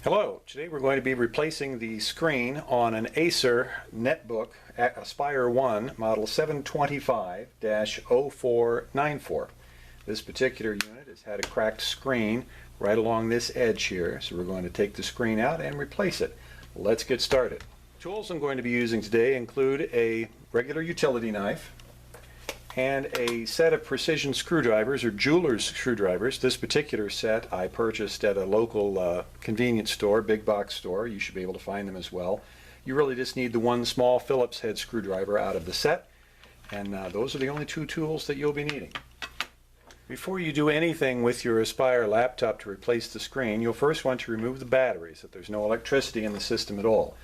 Hello, today we're going to be replacing the screen on an Acer netbook Aspire One model 725-0494. This particular unit has had a cracked screen right along this edge here, so we're going to take the screen out and replace it. Let's get started. Tools I'm going to be using today include a regular utility knife and a set of precision screwdrivers or jeweler's screwdrivers. This particular set I purchased at a local convenience store, big box store. You should be able to find them as well. You really just need the one small Phillips head screwdriver out of the set, and those are the only two tools that you'll be needing. Before you do anything with your Aspire laptop to replace the screen, you'll first want to remove the batteries so that there's no electricity in the system at all.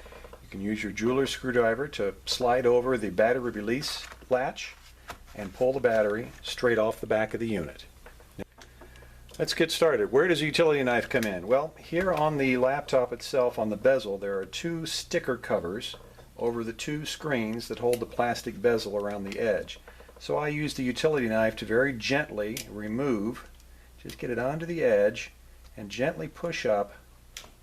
You can use your jeweler's screwdriver to slide over the battery release latch and pull the battery straight off the back of the unit. Let's get started. Where does the utility knife come in? Well, here on the laptop itself, on the bezel, there are two sticker covers over the two screens that hold the plastic bezel around the edge. So I use the utility knife to very gently remove, just get it onto the edge and gently push up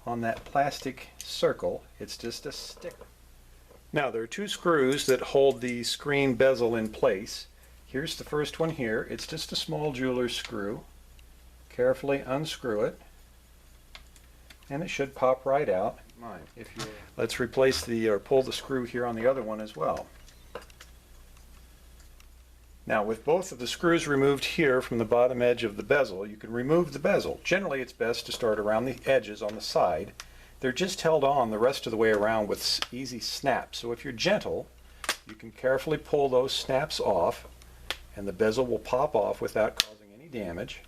on that plastic circle. It's just a sticker. Now there are two screws that hold the screen bezel in place. Here's the first one here. It's just a small jeweler's screw. Carefully unscrew it, and it should pop right out. Let's replace or pull the screw here on the other one as well. Now, with both of the screws removed here from the bottom edge of the bezel, you can remove the bezel. Generally, it's best to start around the edges on the side. They're just held on the rest of the way around with easy snaps. So if you're gentle, you can carefully pull those snaps off, and the bezel will pop off without causing any damage.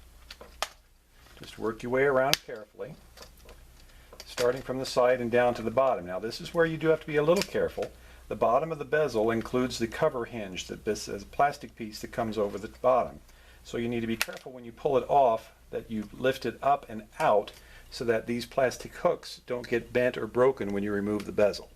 Just work your way around carefully, starting from the side and down to the bottom. Now this is where you do have to be a little careful. The bottom of the bezel includes the cover hinge, that this is a plastic piece that comes over the bottom. So you need to be careful when you pull it off that you lift it up and out so that these plastic hooks don't get bent or broken when you remove the bezel.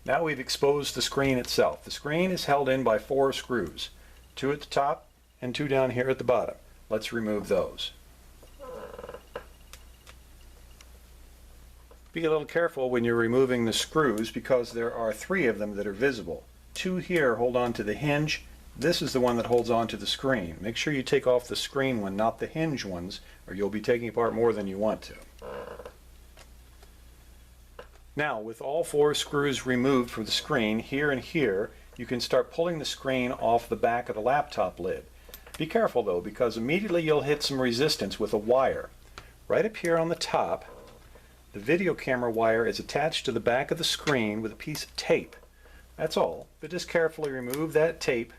Now we've exposed the screen itself. The screen is held in by 4 screws, 2 at the top and 2 down here at the bottom. Let's remove those. Be a little careful when you're removing the screws because there are 3 of them that are visible. 2 here hold on to the hinge. This is the one that holds on to the screen. Make sure you take off the screen one, not the hinge ones, or you'll be taking apart more than you want to. Now, with all 4 screws removed from the screen, here and here, you can start pulling the screen off the back of the laptop lid. Be careful though, because immediately you'll hit some resistance with a wire. Right up here on the top, the video camera wire is attached to the back of the screen with a piece of tape. That's all, but just carefully remove that tape.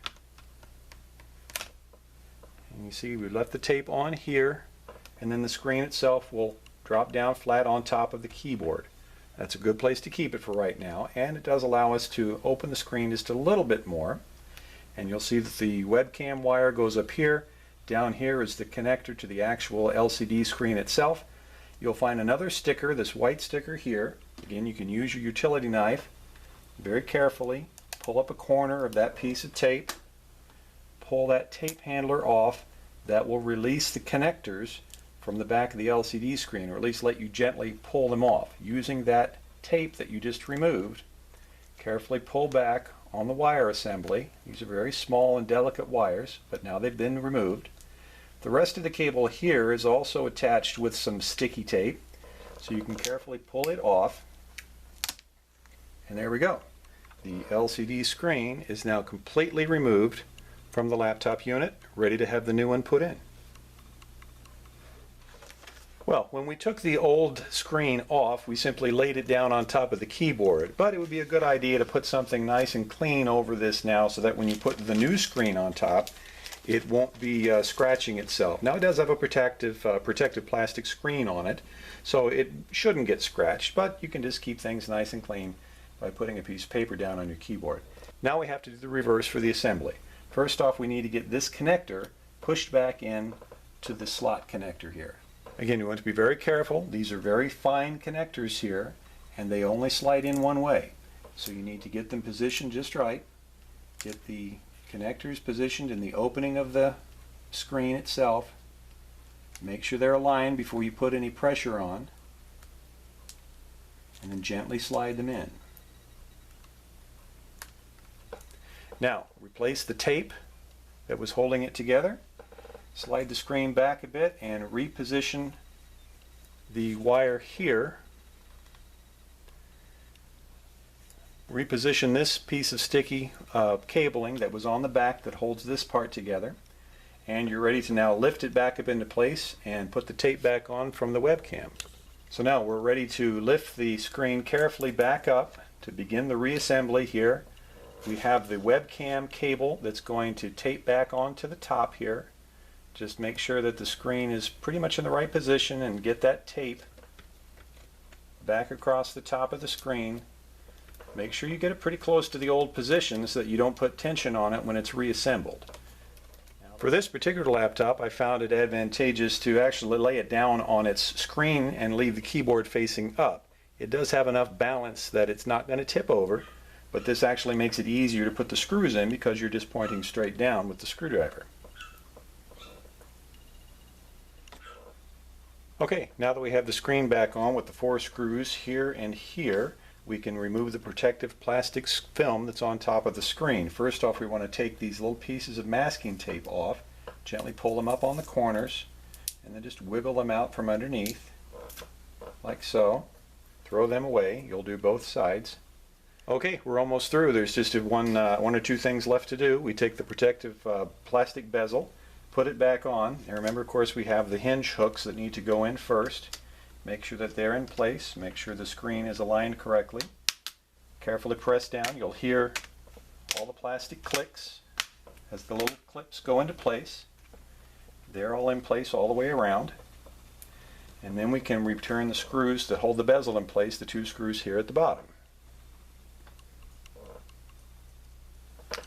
And you see we left the tape on here, and then the screen itself will drop down flat on top of the keyboard. That's a good place to keep it for right now, and it does allow us to open the screen just a little bit more. And you'll see that the webcam wire goes up here. Down here is the connector to the actual LCD screen itself. You'll find another sticker, this white sticker here. Again, you can use your utility knife. Very carefully pull up a corner of that piece of tape. Pull that tape handler off. That will release the connectors from the back of the LCD screen, or at least let you gently pull them off. Using that tape that you just removed, carefully pull back on the wire assembly. These are very small and delicate wires, but now they've been removed. The rest of the cable here is also attached with some sticky tape, so you can carefully pull it off. And there we go. The LCD screen is now completely removed from the laptop unit, ready to have the new one put in. Well, when we took the old screen off, we simply laid it down on top of the keyboard, but it would be a good idea to put something nice and clean over this now so that when you put the new screen on top, it won't be scratching itself. Now it does have a protective plastic screen on it, so it shouldn't get scratched, but you can just keep things nice and clean by putting a piece of paper down on your keyboard. Now we have to do the reverse for the assembly. First off, we need to get this connector pushed back in to the slot connector here. Again, you want to be very careful. These are very fine connectors here, and they only slide in one way. So you need to get them positioned just right. Get the connectors positioned in the opening of the screen itself, Make sure they're aligned before you put any pressure on, and then gently slide them in. Now, replace the tape that was holding it together. Slide the screen back a bit and reposition the wire here. Reposition this piece of sticky cabling that was on the back that holds this part together. And you're ready to now lift it back up into place and put the tape back on from the webcam. So now we're ready to lift the screen carefully back up to begin the reassembly here. We have the webcam cable that's going to tape back onto the top here. Just make sure that the screen is pretty much in the right position and get that tape back across the top of the screen. Make sure you get it pretty close to the old position so that you don't put tension on it when it's reassembled. For this particular laptop, I found it advantageous to actually lay it down on its screen and leave the keyboard facing up. It does have enough balance that it's not going to tip over, but this actually makes it easier to put the screws in because you're just pointing straight down with the screwdriver. Okay, now that we have the screen back on with the 4 screws here and here, we can remove the protective plastic film that's on top of the screen. First off, we want to take these little pieces of masking tape off, gently pull them up on the corners, and then just wiggle them out from underneath, like so. Throw them away. You'll do both sides. Okay, we're almost through. There's just one or two things left to do. We take the protective plastic bezel, put it back on, and remember, of course, we have the hinge hooks that need to go in first. Make sure that they're in place. Make sure the screen is aligned correctly. Carefully press down. You'll hear all the plastic clicks as the little clips go into place. They're all in place all the way around. And then we can return the screws that hold the bezel in place, the 2 screws here at the bottom.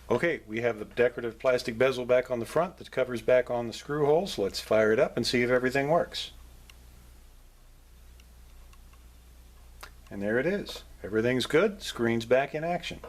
Okay, we have the decorative plastic bezel back on the front. The cover's back on the screw holes. Let's fire it up and see if everything works. And there it is. Everything's good. Screen's back in action.